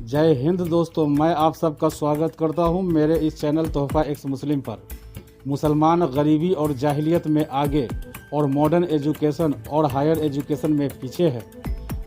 जय हिंद दोस्तों, मैं आप सबका स्वागत करता हूं मेरे इस चैनल तोहफा एक्स मुस्लिम पर। मुसलमान गरीबी और जाहिलियत में आगे और मॉडर्न एजुकेशन और हायर एजुकेशन में पीछे है,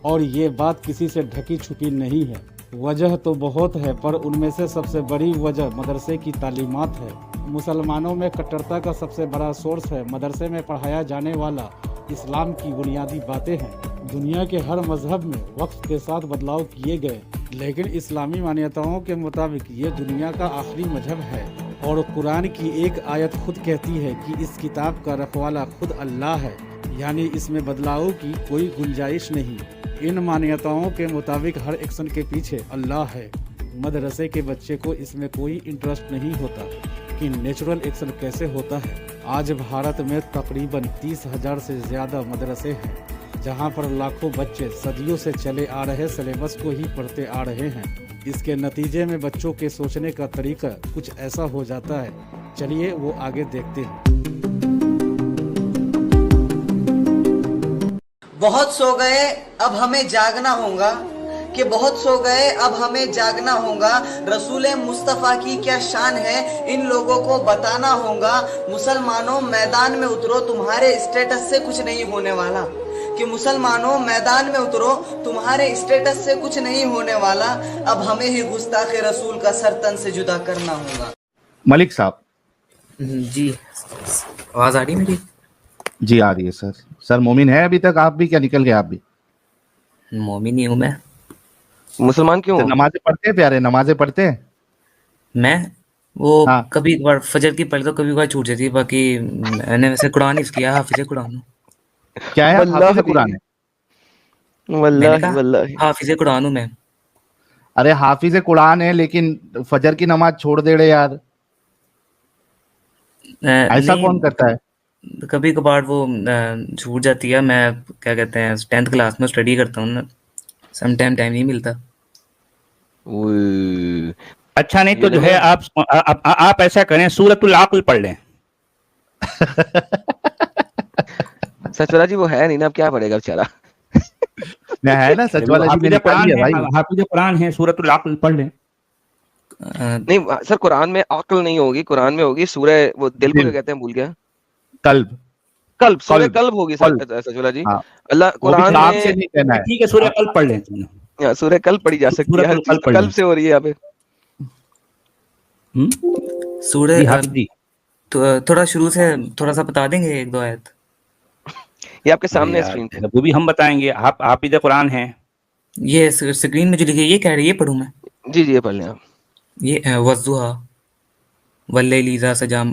और ये बात किसी से ढकी छुपी नहीं है। वजह तो बहुत है, पर उनमें से सबसे बड़ी वजह मदरसे की तालीमात है। मुसलमानों में कट्टरता का सबसे बड़ा सोर्स है मदरसे में पढ़ाया जाने वाला इस्लाम की बुनियादी बातें हैं। दुनिया के हर मजहब में वक्त के साथ बदलाव किए गए, लेकिन इस्लामी मान्यताओं के मुताबिक ये दुनिया का आखिरी मजहब है। और कुरान की एक आयत खुद कहती है कि इस किताब का रखवाला खुद अल्लाह है, यानी इसमें बदलाव की कोई गुंजाइश नहीं। इन मान्यताओं के मुताबिक हर एक्शन के पीछे अल्लाह है। मदरसे के बच्चे को इसमें कोई इंटरेस्ट नहीं होता कि नेचुरल एक्शन कैसे होता है। आज भारत में तकरीबन 30,000 से ज़्यादा मदरसे हैं, जहां पर लाखों बच्चे सदियों से चले आ रहे सिलेबस को ही पढ़ते आ रहे हैं। इसके नतीजे में बच्चों के सोचने का तरीका कुछ ऐसा हो जाता है। चलिए वो आगे देखते हैं। बहुत सो गए अब हमें जागना होगा, कि बहुत सो गए अब हमें जागना होगा। रसूल मुस्तफ़ा की क्या शान है इन लोगों को बताना होगा। मुसलमानों मैदान में उतरो, तुम्हारे स्टेटस से कुछ नहीं होने वाला। कि मुसलमानों मैदान में उतरो, तुम्हारे स्टेटस से कुछ नहीं होने वाला। अब हमें ही गुस्ताख रसूल का सर तन से जुदा करना होगा। मलिक साहब जी, आवाज आ रही है मेरी? जी आ रही है सर। सर मोमिन है अभी तक? आप भी क्या निकल गए? आप भी मोमिन ही हूँ मैं। मुसलमान क्यों? तो नमाजें पढ़ते हैं प्यारे? नमाजें पढ़ते हैं? मैं वो हाँ। कभी एक बार फजर की पढ़ तो कभी बार छूट जाती है। बाकी मैंने वैसे कुरान हिफ्ज़ किया, हाफिज कुरान हूँ। क्या है? वल्लाह हाफिज कुरान है? मैंने वल्लाही कहा वल्लाही हाफिज कुरान हूँ मैं। अरे हाफिज कुरान है, लेकिन फजर की नमाज छोड़ दे रहे यार। ऐसा नहीं, कौन करता है? कभी कभार वो छूट जाती है। मैं क्या कहते हैं 10th क्लास में स्टडी करता हूँ ना, सम टाइम नहीं मिलता। उई, अच्छा नहीं तो ये जो है आप ऐसा करें, सूरतुल अक़ल पढ़ लें। सचवाला जी वो है नहीं ना, अब क्या पढ़ेगा बेचारा। मैं है ना सच वाला जी, मैंने पढ़ी है भाई। हाफिज कुरान है, सूरतुल अक़ल पढ़ लें। नहीं सर, कुरान में अक्ल नहीं होगी, कुरान में होगी सूरह, वो दिल को क्या कहते हैं, भूल गया। कल्ब। कल्ब, सूरह कल्ब। कल्ब होगी सचवाला जी। हाँ, अल्लाह वो भी कुरान नाम से में नहीं कहना है। ठीक है, सूरह कल्ब पढ़ लें। सूरह कल्ब पढ़ी जा सकती है, हर सूरतुल चीज कल्ब पढ़ कल्ब लें। से हो रही है यहाँ पे। जी सूरह हाफिज जी। तो थोड़ा शुरू से थोड़ा सा बता देंगे, एक दो आयत? ये आपके अरे सामने यार, स्क्रीन पे। वो भी हम बताएंगे। आप हाफिज कुरान हैं। ये स्क्रीन में जो लिखी है, ये कह रही है, ये पढ़ूँ मैं? जी जी, ये पढ़ लें आप। ये वज़्ज़ुहा वल्लैलि इज़ा सजा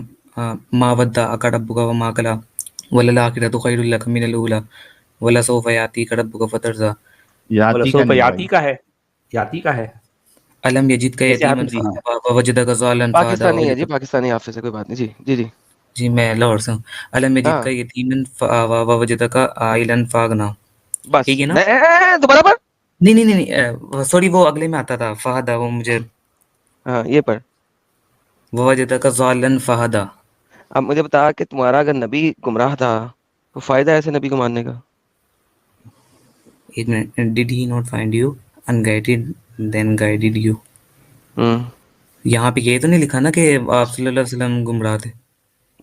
मा वद्दअका रब्बुका वमा क़ला वलल आखिरतु खैरुल लक मिनल ऊला वलसौफ़ यातीका रब्बुका फ़तरज़ा याती का वलसौफ़ नहीं याती भाई। का है, याती का है। अलम यजिदका कैसे यतीमन हाफिज जी? हाँ, ववजदका ज़ालन फ़हदा पाकिस्तानी है जी, पाकिस्तानी हाफिज है, कोई बात नहीं जी। जी जी जी, मैं लाहौर से हूँ। अलम यजिदका हाँ, यतीमन ववजदका आइलन फ़अग़ना। बस ठीक है ना? दोबारा पढ़। नहीं, सॉरी, वो अगले में आता था फ़हदा, वो मुझे हाँ, ये पढ़। ववजदका ज़ालन फ़हदा। अब मुझे बता कि तुम्हारा अगर नबी गुमराह था तो फायदा है ऐसे नबी को मानने का? एक minute, did he not find you unguided then guided you? यहाँ पे ये तो नहीं लिखा ना कि आप सल्लल्लाहु अलैहि वसल्लम गुमराह थे?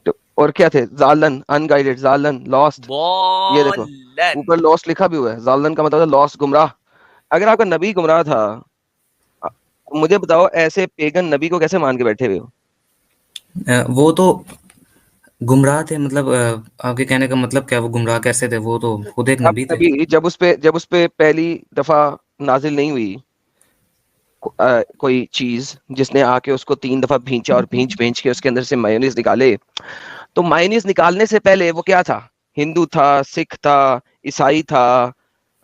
तो और क्या थे? जालन, अनगाइडेड, जालन, लॉस्ट। ये देखो ऊपर लॉस्ट लिखा भी हुआ है। जालन का मतलब लॉस्ट, गुमराह। अगर आपका नबी गुमराह था, मुझे बताओ ऐसे पेगन नबी को कैसे मान के बैठे हुए हो? वो तो गुमराह थे, मतलब आपके कहने का मतलब क्या? वो गुमराह कैसे थे? वो तो खुद एक अब नबी थे। नबी जब उस पे पहली दफा नाजिल नहीं हुई कोई चीज, जिसने आके उसको 3 दफा भींचा और भींच के उसके अंदर से मायोनीज निकाले, तो मायोनीज निकालने से पहले वो क्या था? हिंदू था, सिख था, ईसाई था,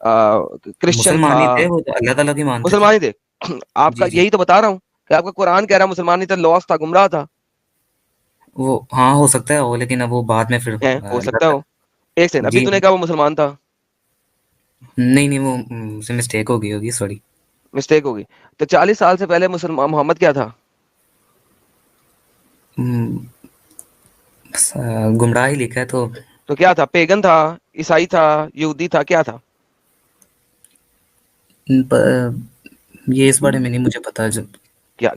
क्रिश्चियन था, मुसलमान ही थे, वो तो अल्लाह ताला की मानते थे। मुसलमान ही थे। आपका जी जी, यही तो बता रहा हूँ कि आपका कुरान कह रहा है मुसलमान नहीं था, लॉस था, गुमराह था। वो हाँ हो सकता है वो, लेकिन अब वो बाद में फिर हो अल्लाह सकता हो। एक सेकंड, अभी जी तूने कहा वो मुसलमान था, नहीं, वो मुझसे मिस्टेक हो गई होगी, सॉरी। मिस्टेक होगी। तो 40 साल से पहले मुसलमान मोहम्मद क्या था? गुमराह ही लिखा है तो तो क्या था? पेगन था, ईसाई था, यहूदी था, क्या था? प- یہ اس بارے میں نہیں مجھے پتا. جب کیا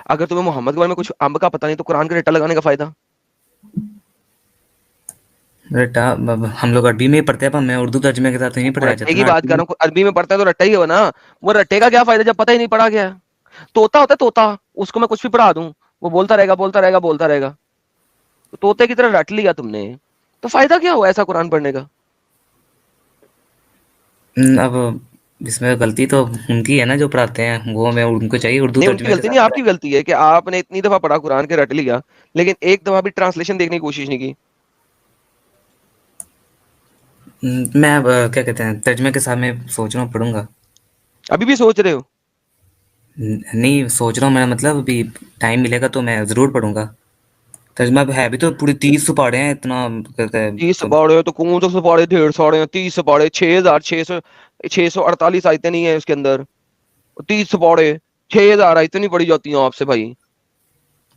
اگر تمہیں محمد کے بارے میں کچھ امب کا پتہ نہیں تو قرآن کا رٹا لگانے کا فائدہ؟ رٹا ہم لوگ عربی میں ہی پڑھتے ہیں, میں اردو ترجمے کے ساتھ نہیں پڑھایا رٹے جاتا کی نا. بات کر رہا ہوں, عربی میں پڑھتا ہے تو رٹا ہی ہو نا. وہ رٹے کا کیا فائدہ جب پتہ ہی نہیں پڑھا گیا. طوطا ہوتا ہے طوطا, اس کو میں کچھ بھی پڑھا دوں وہ بولتا رہے گا بولتا رہے گا بولتا رہے گا. طوطے کی طرح رٹ لیا تم نے تو فائدہ کیا ہوا ایسا قرآن پڑھنے کا؟ اب اس میں غلطی تو ان کی ہے نا جو پڑھاتے ہیں, وہ میں ان کو چاہیے اردو نہیں ان کی ترجمے کے غلطی نہیں, ساتھ آپ کی غلطی ہے کہ آپ نے اتنی دفعہ پڑھا قرآن کے رٹ لیا لیکن ایک دفعہ بھی ٹرانسلیشن دیکھنے کی کوشش نہیں کی. میں کیا کہتے ہیں ترجمے کے ساتھ میں سوچ رہا ہوں پڑھوں گا. ابھی بھی سوچ رہے ہو؟ نہیں سوچ رہا ہوں, میرا مطلب ابھی ٹائم ملے گا تو میں ضرور پڑھوں گا. ترجمہ ہے بھی تو پوری 30 پاڑے ہیں, اتنا 30 پاڑے تو کون سے پاڑے 150 30 پاڑے 6648 آیتیں نہیں ہیں اس کے اندر. 30 پاڑے 6000 آیتیں نہیں پڑھی جاتی ہیں آپ سے بھائی.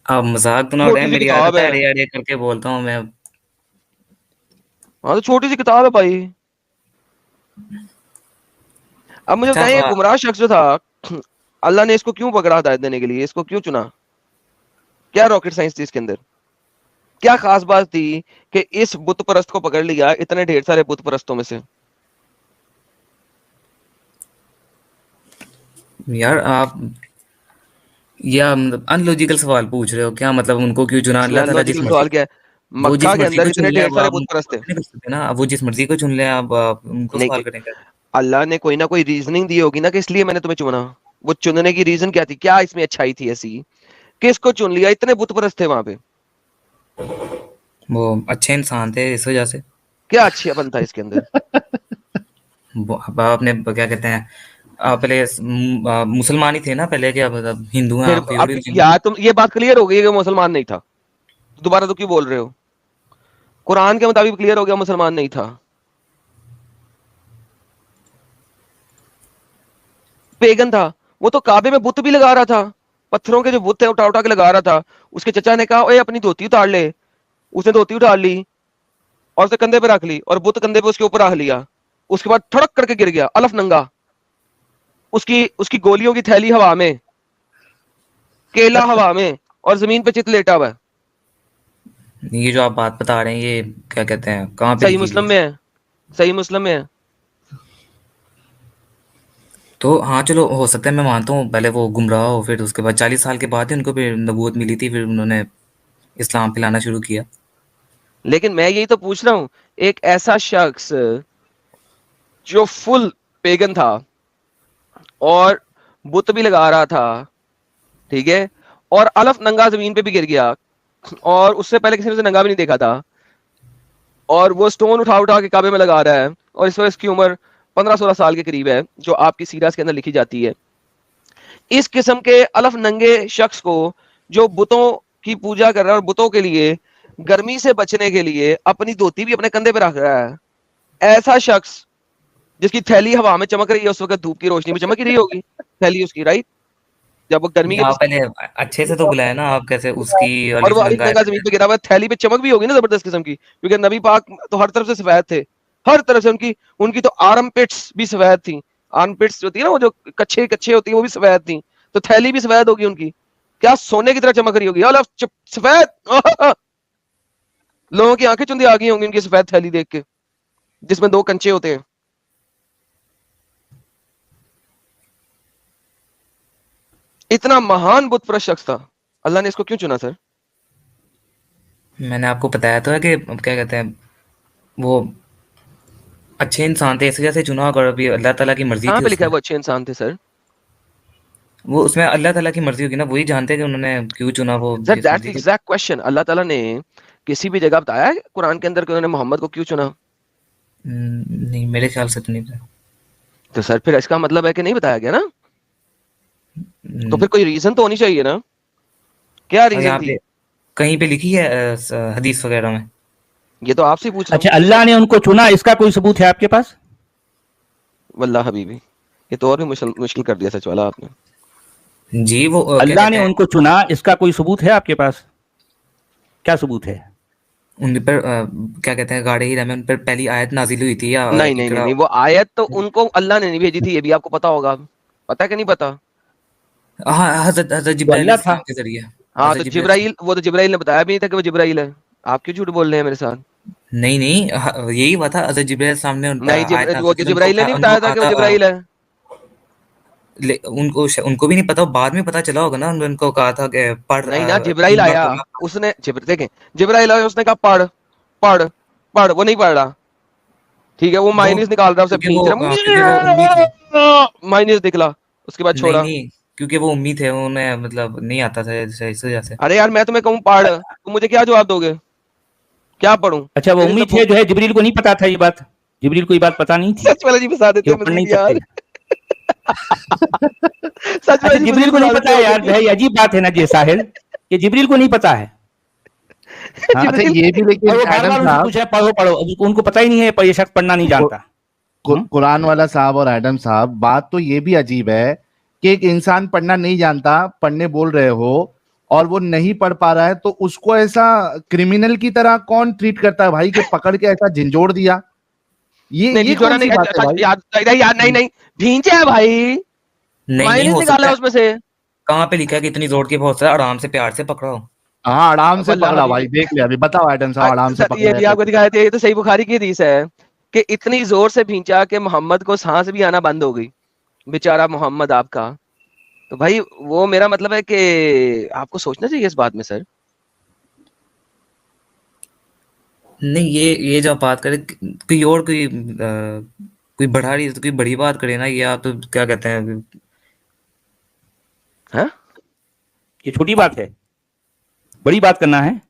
آپ مذاق تو نہ اڑائیں, چھوٹی سی میری کتاب عادت ہے ہے. اڑے اڑے کر کے بولتا ہوں میں. ہاں تو چھوٹی سی کتاب ہے بھائی. اب مجھے بتائیں یہ گمراہ شخص جو تھا اللہ نے اس کو کیوں پکڑا ہدایت دینے کے لیے, اس کو کیوں چنا؟ کیا راکٹ سائنس تھی اس کے اندر؟ کیا خاص بات تھی کہ اس بت پرست کو پکڑ لیا اتنے ڈھیر سارے بت پرستوں میں سے؟ یار آپ یا ان لوجیکل سوال پوچھ رہے ہو کیا, مطلب ان کو کیوں چنا اللہ تعالیٰ جس لوجیکل مرضی سوال کیا ہے؟ وہ مکہ جس کے مرضی اندر کو چن اتنے لے, ڈھیر اب سارے آپ بت پرست تھے. نہیں کر سکتے نا, اب وہ جس مرضی کو چن لے, اب آپ ان کو سوال نہیں کریں گے. اللہ نے کوئی نہ کوئی ریزننگ دی ہوگی نا کہ اس لیے میں نے تمہیں چنا. وہ چننے کی ریزن کیا تھی؟ کیا اس میں اچھائی تھی ایسی کس کو چن لیا؟ اتنے بت پرست تھے وہاں پہ. وہ اچھے انسان تھے اس وجہ سے. کیا اچھی پن تھا اس کے اندر؟ اب آپ نے کیا کہتے ہیں, آپ پہلے مسلمان ہی تھے نا پہلے, کیا مطلب ہندو ہیں پھر آپ اب یار تم یہ بات کلیئر ہو گئی کہ مسلمان نہیں تھا, دوبارہ تو کیوں بول رہے ہو؟ قرآن کے مطابق کلیئر ہو گیا مسلمان نہیں تھا. پیگن تھا, وہ تو کعبے میں بت بھی لگا رہا تھا, پتھروں کے جو بت ہے اٹھا اٹھا کے لگا رہا تھا. اس کے چچا نے کہا اے اپنی دھوتی اتار لے, اس نے دھوتی اٹھا لی اور اسے کندھے پہ رکھ لی اور بت کندھے پہ اس کے اوپر رکھ لیا. اس کے بعد تھڑک کر کے گر گیا الف ننگا, اس کی گولیوں کی تھیلی ہوا میں, کیلا ہوا میں, اور زمین پہ چت لیٹا ہوا ہے. یہ جو آپ بات بتا رہے ہیں یہ کیا کہتے ہیں کہاں پہ صحیح لکھی ہوئی مسلم ہے؟ میں ہے, صحیح مسلم میں ہے. تو ہاں چلو ہو سکتا ہے میں مانتا ہوں پہلے وہ گمراہ ہو, پھر اس کے بعد 40 سال کے بعد ان کو پھر نبوت ملی تھی, پھر انہوں نے اسلام پھیلانا شروع کیا. لیکن میں یہی تو پوچھ رہا ہوں, ایک ایسا شخص جو فل پیگن تھا اور بت بھی لگا رہا تھا, ٹھیک ہے, اور الف ننگا زمین پہ بھی گر گیا, اور اس سے پہلے کسی نے اسے ننگا بھی نہیں دیکھا تھا, اور وہ سٹون اٹھا اٹھا کے کعبے میں لگا رہا ہے, اور اس وقت اس کی عمر 15-16 سال کے قریب ہے جو آپ کی سیرت کے اندر لکھی جاتی ہے. اس قسم کے الف ننگے شخص کو جو بتوں کی پوجا کر رہا ہے اور بتوں کے لیے گرمی سے بچنے کے لیے اپنی دھوتی بھی اپنے کندھے پہ رکھ رہا ہے, ایسا شخص جس کی تھیلی ہوا میں چمک رہی ہے, اس وقت دھوپ کی روشنی میں چمک ہی رہی ہوگی تھیلی اس کی, رائٹ؟ جب وہ گرمی کے آپ پہلے اچھے سے تو بلایا نا, آپ کیسے اس کی اور الف وہ ننگا ننگا زمین پہ گرا ہوا, تھیلی پہ چمک بھی ہوگی نا زبردست قسم کی, کیونکہ نبی پاک تو ہر طرف سے سفید تھے, ہر طرف سے. ان کی تو آرم پٹس بھی سفید تھیں, آرم پٹس ہوتی ہے نا وہ جو کچھے کچھے ہوتی ہیں وہ بھی سفید تھیں, تو تھیلی بھی سفید ہوگی ان کی, کیا سونے کی طرح چمک رہی ہوگی سفید. لوگوں کی آنکھیں چندی آ گئی ہوں گی ان کی سفید تھیلی دیکھ کے جس میں 2 کنچے ہوتے ہیں. اتنا مہان بت پرست شخص تھا, اللہ نے اس کو کیوں چنا سر؟ میں نے آپ کو بتایا تو ہے کہ کیا کہتے ہیں وہ اچھے انسان تھے اس وجہ سے چنا, اور ابھی اللہ تعالیٰ کی مرضی کہاں تھی پہ اس لکھا ہے میں, وہ اچھے انسان تھے سر؟ وہ اس میں اللہ تعالیٰ کی مرضی ہوگی نا, وہی جانتے ہیں کہ انہوں نے کیوں چنا, وہ سر جس دیٹس مرضی کی. Exact question. اللہ تعالیٰ نے کسی بھی جگہ بتایا ہے قرآن کے اندر کہ انہوں نے محمد کو کیوں چنا؟ نہیں میرے خیال سے تو نہیں تھا. تو سر پھر اس کا مطلب ہے کہ نہیں بتایا گیا نا, تو پھر کوئی ریزن تو ہونی چاہیے نا, کیا ریزن یہاں تھی؟ پہ کہیں پہ لکھی ہے حدیث وغیرہ میں؟ یہ تو آپ سے پوچھ رہا ہوں. اچھا اللہ نے ان کو چنا, اس کا کوئی ثبوت ہے آپ کے پاس؟ واللہ حبیبی یہ تو اور بھی مشکل کر دیا سچ والا آپ نے. جی وہ کیا اللہ کہتے نے ہیں ان کو چنا, اس کا کوئی ثبوت ہے آپ کے پاس؟ کیا ثبوت ہے؟ ان پر کیا کہتے ہیں غار ہرا میں ان پر پہلی آیت نازل ہوئی تھی, یا نہیں نہیں نہیں اقرا. نہیں, وہ آیت تو ان کو اللہ نے نہیں بھیجی تھی, یہ بھی آپ کو پتا ہوگا. पता है कि नहीं पता? हाँ, हजरत जिब्राइल अल्लाह था। अलैहिस्सलाम के जरिए। हाँ हजरत तो जिब्राइल, वो तो जिब्राइल ने बताया भी नहीं था कि वो जिब्राइल है। आप क्यों झूठ बोल रहे हैं मेरे साथ? नहीं नहीं, यही हुआ था। हजरत जिब्राइल सामने नहीं आए थे, वो जिब्राइल ने नहीं बताया था कि वो जिब्राइल है। उनको भी नहीं पता, बाद में पता चला होगा ना। उनको कहा था कि पढ़ नहीं ना, जिब्राइल 3 बार आया, पढ़ना। उसने देखें, जिब्राइल आया, उसने कहा पढ़ पढ़ पढ़, वो नहीं पढ़ रहा, ठीक है, वो वो माइनस निकाल रहा है, उसे क्योंकि वो उम्मी थे। खींच माइनस निकला, उसके बाद नहीं छोड़ा। नहीं, क्योंकि वो उम्मी थे, उन्हें मतलब नहीं आता था इस वजह से। अरे यार मैं तुम्हें कहूँ पढ़, तुम मुझे क्या जवाब दोगे? क्या पढ़ूं? अच्छा, वो मेरे उम्मीद से है जो है, जिब्रील को नहीं पता था ये बात, जिब्रील को ये बात पता नहीं थी सच वाला जी फंसा कि देते वो हैं पढ़ नहीं मजीद यार। सकते। सच वाला अच्छा, जी जिब्रील मजीद को नहीं फंसा पता देते है हैं यार, भाई अजीब बात है ना जी साहिल, कि जिब्रील को नहीं पता है। हाँ? अच्छा ये भी और लेकिन वो बार एडम बार उनसे साहब, पूछ रहे पढ़ो पढ़ो, उनको पता ही नहीं है, ये शख्स पढ़ना नहीं जानता। कुरान वाला साहब और एडम साहब, बात तो ये भी अजीब है कि एक इंसान पढ़ना नहीं जानता, पढ़ने बोल रहे हो और वो नहीं पढ़ पा रहा है, तो उसको ऐसा क्रिमिनल की तरह कौन ट्रीट करता है भाई, कि पकड़ के ऐसा झिंझोड़ दिया? नहीं ये झिझोड़ा कौन सी नहीं, बात है भाई? यार नहीं नहीं, भींचे है भाई, नहीं नहीं, माइनस हो निकाला सकता है है। उसमें से। कहाँ पे लिखा है कि इतनी जोर के बहुत सारा, आराम से प्यार से पकड़ो। हाँ आराम से वल्लाह पकड़ा भाई, हबीबी, देख लिया अभी, बताओ एडम साहब, आराम से ये पकड़ा भी है आपको दिखाए थे, ये तो सही बुखारी की हदीस है कि इतनी जोर से भींचा कि मोहम्मद को सांस भी आना बंद हो गई, बेचारा मोहम्मद आपका। तो भाई वो मेरा मतलब है कि आपको सोचना चाहिए इस बात में सर। नहीं, ये जो आप बात करें, कोई और कोई कोई बड़ी बात करे ना, ये आप तो क्या कहते हैं। हाँ? ये छोटी बात है, बड़ी बात करना है।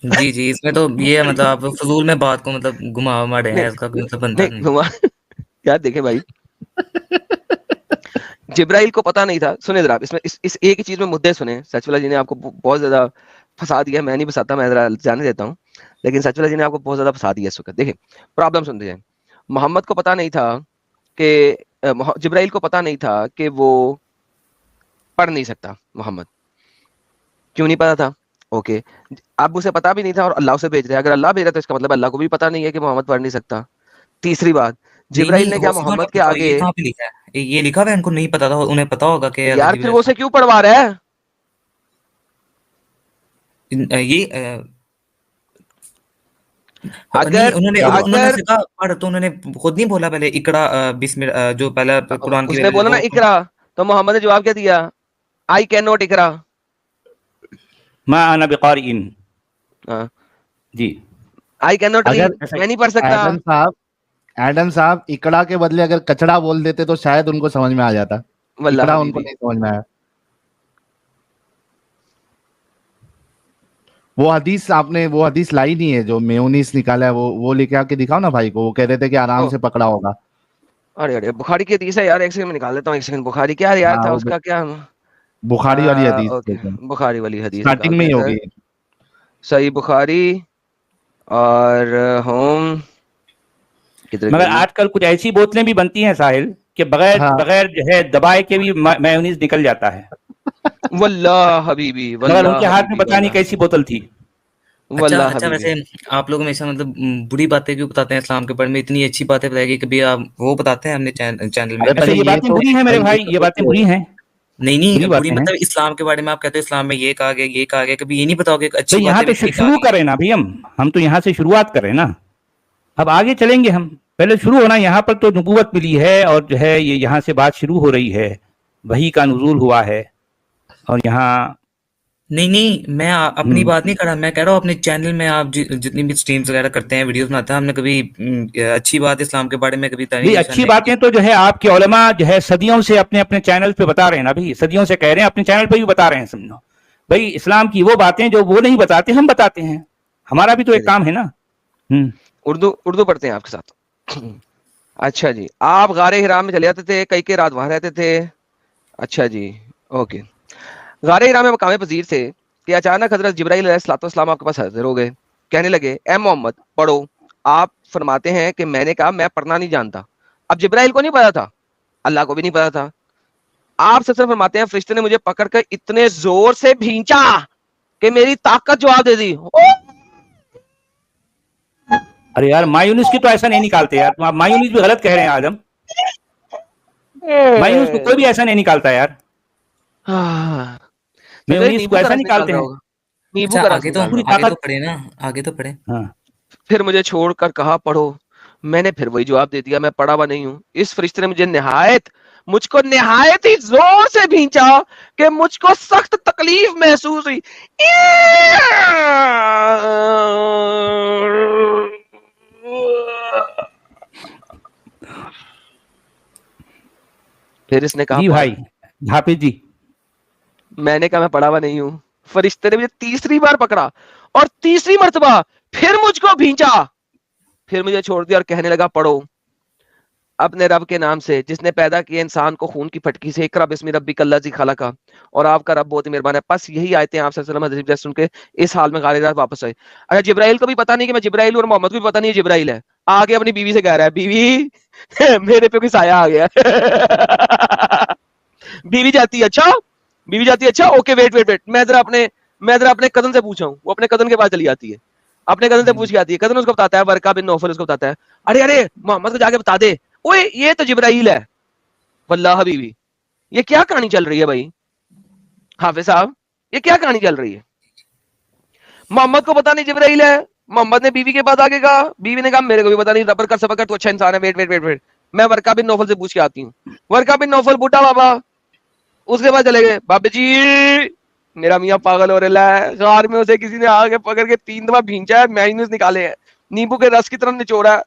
जी जी, इसमें तो ये मतलब आप फजूल में बात को मतलब घुमा मारे हैं, नहीं इसका कोई मतलब बनता नहीं नहीं। घुमा यार देखे भाई, जिब्राइल को पता नहीं था। सुने जरा, इसमें इस एक ही चीज में मुद्दे सुने। सचवाला जी ने आपको बहुत ज्यादा फंसा दिया, मैं नहीं फंसाता, मैं जरा जाने देता हूँ, लेकिन सचवाला जी ने आपको बहुत ज्यादा फंसा दिया इस वक्त। देखिए प्रॉब्लम सुनते हैं। मोहम्मद को पता नहीं था कि जिब्राइल को पता नहीं था कि वो पढ़ नहीं सकता। मोहम्मद क्यों नहीं पता था? ओके, अब उसे पता भी नहीं था और अल्लाह से भेज रहा है। अगर अल्लाह भेज रहा है तो इसका मतलब अल्लाह को भी पता नहीं है कि मोहम्मद पढ़ नहीं सकता। तीसरी बात, नहीं जिब्राइल नहीं, ने हो क्या सकता मोहम्मद के है, आगे, ये कहाँ पे लिखा है? ये लिखा हुआ है, उनको नहीं पता था, उन्हें पता होगा कि तो यार फिर वो उसे क्यों पढ़वा रहा है? ये नहीं, अगर उन्होंने अगर से कहा पढ़, तो उन्होंने खुद नहीं बोला पहले इकरा बिस्मिल्लाह, जो पहला कुरान की उसने बोला ना इकरा, तो मोहम्मद ने जवाब क्या दिया? आई कैन नॉट इकरा। मा अना बिकारिइन। जी, आई कैन नॉट रीड, अगर मैं नहीं पढ़ सकता। एडम साहब इकड़ा के बदले अगर कचड़ा बोल देते तो शायद उनको समझ में आ जाता, वल्लाह इकड़ा उनको हबीबी, नहीं समझ में आया। वो हदीस लाई नहीं है जो मेयोनीज निकाला है, वो लेके आके दिखाओ ना भाई को, वो कह रहे थे कि आराम ओ, से पकड़ा होगा। अरे अरे बुखारी की हदीस है यार, एक सेकंड में निकाल लेता हूँ, एक सेकंड। बुखारी क्या यार हाँ था वो उसका क्या? बुखारी वाली हदीस ओके, लेकिन बुखारी वाली हदीस स्टार्टिंग में निकालते ही हैं होगी। सर। सही बुखारी और होम, किधर मगर गई? आजकल कुछ ऐसी बोतलें भी बनती हैं साहिल कि बगैर हाँ बगैर जो है दबाए के भी मेयोनीज निकल जाता है, वल्लाह हबीबी, मगर वल्लाह उनके हाथ में हबीबी, पता नहीं वल्लाह कैसी बोतल थी। वल्लाह अच्छा, हबीबी। वैसे आप लोग हमेशा मतलब बुरी बातें क्यों बताते हैं इस्लाम के बारे में? इतनी अच्छी बातें बताएगी, कभी आप वो बताते हैं हमने चैनल में? अरे अच्छा, पहले ये ये बातें तो बुरी हैं मेरे भाई, ये भाई, तो ये बातें देखिए, बुरी हैं, नहीं बुरी नहीं, बुरी बातें हैं। मतलब इस्लाम के बारे में आप कहते हो इस्लाम में ये कहा गया, ये कहा गया, कभी ये नहीं बताओगे कि तो अच्छी यहाँ बातें तो भी कहीं कहा शुरू गई? करें ना भाई, हम तो यहाँ से शुरुआत करें ना, अब आगे चलेंगे हम, पहले शुरू होना। यहाँ पर तो नबूवत मिली है और जो है ये यहाँ से बात शुरू हो रही है, वही का नुज़ूल हुआ है, और यहाँ नहीं नहीं, मैं अपनी बात नहीं कर रहा, मैं कह रहा हूँ अपने चैनल में आप जितनी भी स्ट्रीम्स वगैरह करते हैं, वीडियोस बनाते हैं, हमने कभी अच्छी बात इस्लाम के बारे में कभी भाई तारीफ अच्छी नहीं की। बातें तो जो है आपके उलमा जो है सदियों से अपने अपने चैनल पे बता रहे हैं ना भाई, सदियों से कह रहे हैं, अपने चैनल पे भी बता रहे हैं। समझो भाई, इस्लाम की वो बातें जो वो नहीं बताते हम बताते हैं, हमारा भी तो एक काम है ना। उर्दू पढ़ते हैं आपके साथ। अच्छा जी, आप गारे हिरा में चले जाते थे, कई के रात वहां रहते थे। अच्छा जी, ओके। गारे हिरा में मकाम पजीर थे कि अचानक हजरत जिब्राइल अलैहिस्सलाम आपके पास हाजिर हो गए। कहने लगे, ए मोहम्मद पढ़ो। आप फरमाते हैं कि मैंने कहा मैं पढ़ना नहीं जानता। अब जिब्राइल को नहीं पता था, अल्लाह को भी नहीं पता था। आप सबसे फरमाते हैं, फरिश्ते ने मुझे पकड़कर इतने जोर से भींचा कि मेरी ताकत जवाब दे दी। अरे यार, मायूनिस की तो ऐसा नहीं निकालते यार, आप मायूनिस भी गलत कह रहे हैं आदम। मायूस को कोई भी ऐसा नहीं निकालता यार, हाँ, मैं तो उन्नीस नींबू को का ऐसा रस निकाल निकालते रहा हैं। होगा, नींबू अच्छा का रस आगे तो निकाल रहा पूरी होगा। आगे तो ताकत। पढ़े ना, आगे तो पढ़े। हाँ फिर मुझे छोड़कर कहा पढ़ो, मैंने फिर वही जवाब दे दिया, मैं पढ़ा हुआ नहीं हूँ। इस फरिश्ते ने मुझको निहायत ही जोर से भींचा कि मुझको सख्त तकलीफ महसूस हुई। फिर इसने कहा जी पढ़। भाई हाफिज जी, मैंने कहा मैं पढ़ा हुआ नहीं हूँ। फरिश्ते ने मुझे तीसरी बार पकड़ा और तीसरी मर्तबा फिर मुझको भींचा, फिर मुझे छोड़ दिया और कहने लगा पढ़ो, अपने रब के नाम से जिसने पैदा किया इंसान को खून की फटकी से, इकरा बिस्मि रब्बिक अल्लज़ी खलका, और आपका रब बहुत ही मेहरबान है। बस यही आयतें आप सल्लल्लाहु अलैहि वसल्लम सुन के इस हाल में गालिदार वापस आए। अच्छा, जिब्राइल को भी पता नहीं कि मैं जिब्राइल हूं और मोहम्मद को भी पता नहीं है जिब्राइल है। आगे अपनी बीवी से कह रहा है, बीवी मेरे पे कोई साया आ गया। बीवी जाती है, अच्छा बीवी जाती है, अच्छा ओके वेट वेट वेट, मैं जरा अपने कजन से पूछा हूँ। वो अपने कजन के पास चली जाती है, अपने कजन से पूछ के आती है। कजन उसको बताता है, वर्का बिन नौफल उसको बताता है, अरे अरे मोहम्मद को जाके बता दे, ओए ये तो जिब्राइल है। वल्लाह हबीबी, ये क्या कहानी चल रही है भाई हाफिज साहब, ये क्या कहानी चल रही है? मोहम्मद को पता नहीं जिब्राइल है, मोहम्मद ने बीवी के पास आगे कहा, बीवी ने कहा मेरे को भी पता नहीं, रबर कर सबर कर, तू अच्छा इंसान है, वेट वेट वेट वेट, मैं वर्का बिन नौफल से पूछ के आती हूँ। वर्का बिन नौफल बूढ़ा बाबा उसके पास चले गए, बाबा जी मेरा मियाँ पागल हो रहा है, गार में उसे किसी ने आगे पकड़ के 3 दफा भींचा है, मायूस निकाले हैं, नींबू के रस की तरह निचोड़ा है,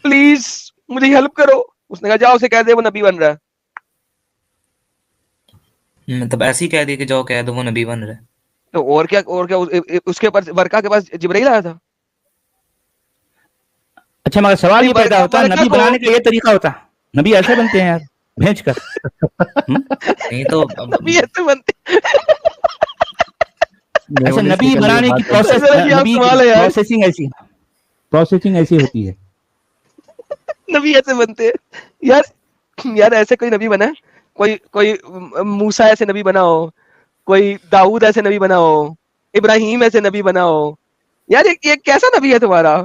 प्लीज मुझे हेल्प करो। उसने कहा जाओ उसे कह दे वो नबी बन रहा है। मतलब ऐसे ही कह दिया कि जाओ कह दो वो नबी बन रहा है। तो और क्या उसके पास वर्का के पास जिब्राइल आया था। अच्छा मगर सवाल ये पैदा होता है, वर्का नबी को बनाने का ये तरीका होता, नबी ऐसे बनते हैं यार भेज कर? नहीं तो नबी ऐसे बनते। अच्छा, नबी Neolithical बनाने बात की है। प्रोसेस, सर, ये आप नबी कमाल है यार। प्रोसेसिंग ऐसी होती है। नबी ऐसे बनते हैं यार। यार ऐसे कोई नबी बना है? कोई कोई मूसा ऐसे नबी बना हो, कोई दाऊद ऐसे नबी बना हो, इब्राहिम ऐसे नबी बना हो। यार ये कैसा नबी है तुम्हारा?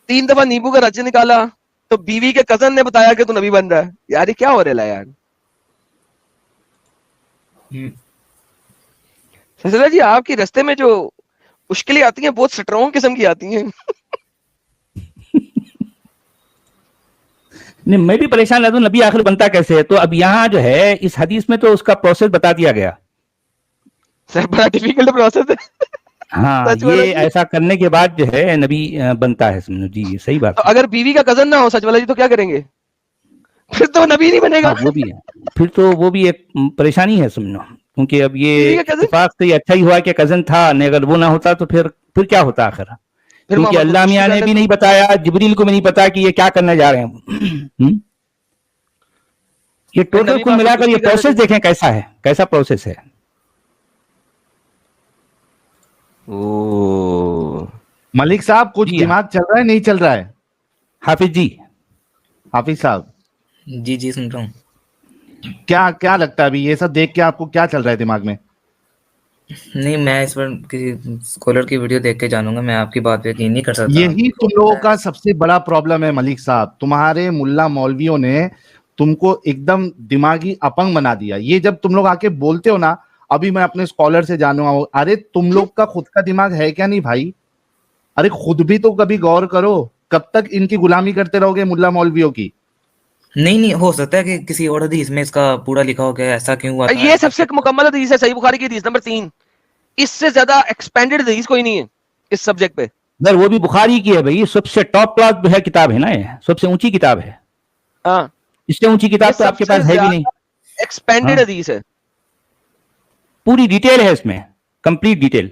3 दफा नींबू का रच निकाला तो बीवी के कजन ने बताया कि तू नबी बन रहा है। यार ये क्या हो रहा है यार? फैसला जी आपके रास्ते में जो मुश्किलें आती हैं बहुत स्ट्रॉन्ग किस्म की आती हैं। नहीं मैं भी परेशान रहता हूँ, नबी आखिर बनता कैसे है? तो अब यहाँ जो है इस हदीस में तो उसका प्रोसेस बता दिया गया। सर बड़ा डिफिकल्ट प्रोसेस है। हाँ, सच वाला ये जी। ऐसा करने के बाद जो है नबी बनता है, समझो जी, ये सही बात तो है। अगर बीवी का कजन ना हो सच वाला जी तो क्या करेंगे? फिर तो नबी नहीं बनेगा। हाँ वो भी है, फिर तो वो भी एक परेशानी है समझो, क्योंकि अब ये बीवी का कजन इत्तेफाक से अच्छा ही हुआ कि कजन था, नहीं अगर वो ना होता तो फिर क्या होता आखिर? फिर क्योंकि मोहम्मद को अल्लाह कुश्ती मियाँ कर ने भी लेते। नहीं बताया, जिब्रील को भी नहीं पता कि ये क्या करने जा रहे हैं। ये फिर टोटल नबी कुल पाक को मिलाकर ये कुश्ती कर प्रोसेस लेते। देखें कैसा है, कैसा प्रोसेस है। ओ मलिक साहब कुछ जी दिमाग चल रहा है नहीं चल रहा है? हाफिज जी, हाफिज साहब जी जी सुन रहा हूँ। क्या क्या लगता है अभी ये सब देख के आपको क्या चल रहा है दिमाग में? नहीं मैं इस पर किसी स्कॉलर की वीडियो देख के जानूंगा, मैं आपकी बात पे यकीन नहीं कर सकता। यही तुम लोगों का सबसे बड़ा प्रॉब्लम है मलिक साहब, तुम्हारे मुल्ला मौलवियों ने तुमको एकदम दिमागी अपंग बना दिया। ये जब तुम लोग आके बोलते हो ना, अभी मैं अपने स्कॉलर से जानूंगा, अरे तुम लोग का खुद का दिमाग है क्या नहीं भाई? अरे खुद भी तो कभी गौर करो, कब तक इनकी गुलामी करते रहोगे मुल्ला मौलवियों की? नहीं हो सकता है कि किसी और हदीस में इसका पूरा लिखा हो गया, ऐसा क्यों हुआ था। ये सबसे मुकम्मल हदीस है, सही बुखारी की हदीस नंबर 3। इससे ज्यादा एक्सपेंडेड हदीस कोई नहीं है इस सब्जेक्ट पे। सर वो भी बुखारी की है भाई, सबसे टॉप क्लास जो है किताब है ना, ये सबसे ऊंची किताब है। हाँ इससे ऊंची किताब तो आपके पास है भी नहीं। एक्सपेंडेड हाँ। हदीस है, पूरी डिटेल है इसमें, कंप्लीट डिटेल।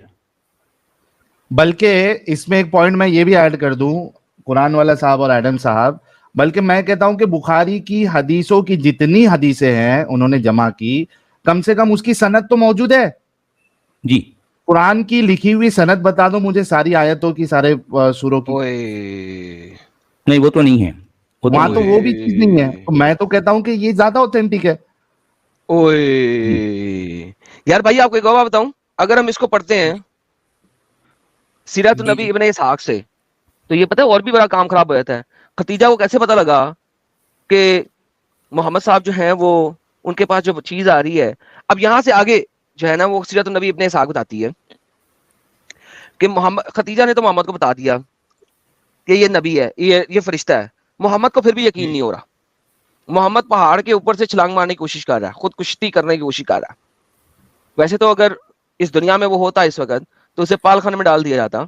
बल्कि इसमें एक पॉइंट मैं ये भी ऐड कर दूं, कुरान वाला साहब और एडम साहब, बल्कि मैं कहता हूं कि बुखारी की हदीसों की जितनी हदीसें हैं उन्होंने जमा की, कम से कम उसकी सनद तो मौजूद है। जी कुरान की लिखी हुई सनद बता दो मुझे, सारी आयतों की, सारे सूरों की। ओए नहीं वो तो नहीं है, वो तो वहां नहीं तो है। वो भी चीज नहीं है, तो मैं तो कहता हूं कि ये ज्यादा ऑथेंटिक है। ओए यार भाई आपको एक और बात बताऊं, अगर हम इसको पढ़ते हैं सीरत जी नबी इब्ने इसहाक से, तो ये पता है और भी बड़ा काम खराब हो जाता है। खतीजा को कैसे पता लगा कि محمد صاحب جو ہیں وہ ان کے پاس جو چیز آ رہی ہے, اب یہاں سے آگے جو ہے نا وہ سیرت النبی ابن اسحاق بتاتی ہے کہ محمد خدیجہ نے تو محمد کو بتا دیا کہ یہ نبی ہے, یہ فرشتہ ہے. محمد کو پھر بھی یقین نہیں ہو رہا. محمد پہاڑ کے اوپر سے چھلانگ مارنے کی کوشش کر رہا ہے, خود کشتی کرنے کی کوشش کر رہا ہے. ویسے تو اگر اس دنیا میں وہ ہوتا اس وقت تو اسے پال خانے میں ڈال دیا جاتا,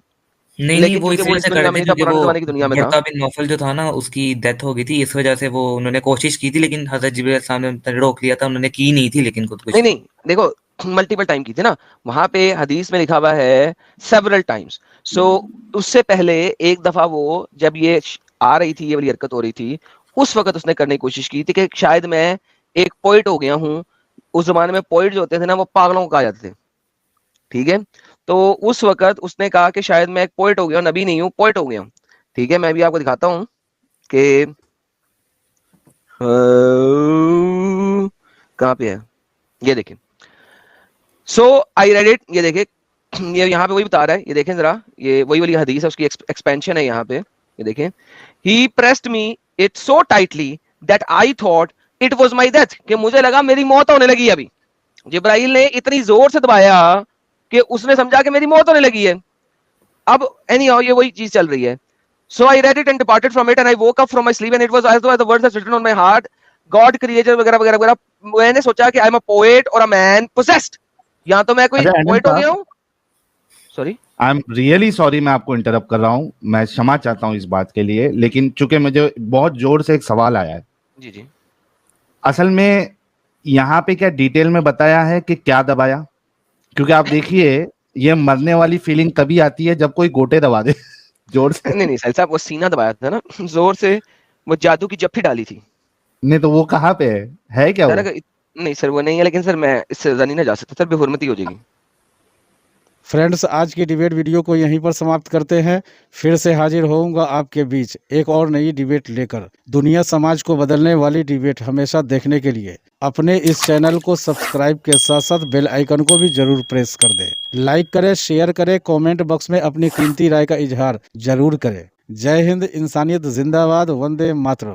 نہیں لیکن وہ چونکہ اس وہ وجہ اس سے دنیا کر میں رہے نہیں تھے تھا, کیونکہ پرانے وہ زمانے کی دنیا میں تھا. ورقہ بن نوفل جو تھا نا اس کی ڈیتھ ہو گئی تھی, اس وجہ سے وہ انہوں نے کوشش کی تھی لیکن حضرت جبرائیل السلام نے روک لیا تھا, انہوں نے کی نہیں تھی لیکن خودکشی. نہیں دیکھو ملٹیپل ٹائم کی تھی نا, وہاں پہ حدیث میں لکھا ہوا ہے سیورل ٹائمز. سو اس سے پہلے ایک دفعہ وہ جب یہ آ رہی تھی, یہ والی حرکت ہو رہی تھی, اس وقت اس نے کرنے کی کوشش کی تھی کہ شاید میں ایک پوئٹ ہو گیا ہوں. اس زمانے میں پوئٹ جو ہوتے تھے نا وہ پاگلوں کو کہا جاتے تھے, ٹھیک ہے. تو اس وقت اس نے کہا کہ شاید میں ایک پوئٹ ہو گیا ہوں, نبی نہیں ہوں, پوئٹ ہو گیا ہوں, ٹھیک ہے. میں بھی آپ کو دکھاتا ہوں کہ کہاں پہ ہے, یہ دیکھیں. سو آئی ریڈ اٹ, یہ دیکھیں یہ یہاں پہ وہی بتا رہا ہے, یہ دیکھیں ذرا, یہ وہی والی حدیث ہے, اس کی ایکسپینشن ہے یہاں پہ, یہ دیکھیں. He pressed me it so tightly that I thought it was my death, کہ مجھے لگا میری موت ہونے لگی. ابھی جبرائیل نے اتنی زور سے دبایا کہ اس نے سمجھا کہ میری موت ہونے لگی ہے. اب اینی ہاؤ یہ وہی چیز چل رہی ہے. So I read it and departed from it and I woke up from my sleep and it was as though the words that written on my heart, God creator وغیرہ وغیرہ وغیرہ. میں نے سوچا کہ I'm a poet or a man possessed. یا تو میں کوئی poet ہو گیا ہوں. Sorry I am really sorry, میں آپ کو انٹرپٹ کر رہا ہوں, میں क्षमा چاہتا ہوں اس بات کے لیے, لیکن چونکہ مجھے بہت زور سے ایک سوال آیا ہے. جی جی, اصل میں یہاں پہ کیا ڈیٹیل میں بتایا ہے کہ کیا دبایا؟ کیونکہ آپ دیکھیے یہ مرنے والی فیلنگ تبھی آتی ہے جب کوئی گوٹے دبا دے زور سے. نہیں سہیل صاحب, وہ سینہ دبایا تھا نا زور سے, وہ جادو کی جپھی ڈالی تھی. نہیں تو وہ کہاں پہ ہے کیا وہ؟ نہیں سر وہ نہیں ہے, لیکن سر میں اس سے زیادہ نہیں نہ جا سکتا سر, بے حرمتی ہو جائے گی. فرینڈس آج کی ڈیبیٹ ویڈیو کو یہیں پر سماپت کرتے ہیں. پھر سے حاضر ہوں گا آپ کے بیچ ایک اور نئی ڈیبیٹ لے کر. دنیا سماج کو بدلنے والی ڈیبیٹ ہمیشہ دیکھنے کے لیے اپنے اس چینل کو سبسکرائب کے ساتھ ساتھ بیل آئیکن کو بھی ضرور پریس کر دیں. لائک کریں, شیئر کریں, کومنٹ باکس میں اپنی قیمتی رائے کا اظہار ضرور کریں. جے ہند, انسانیت زندہ باد, وندے ماترم.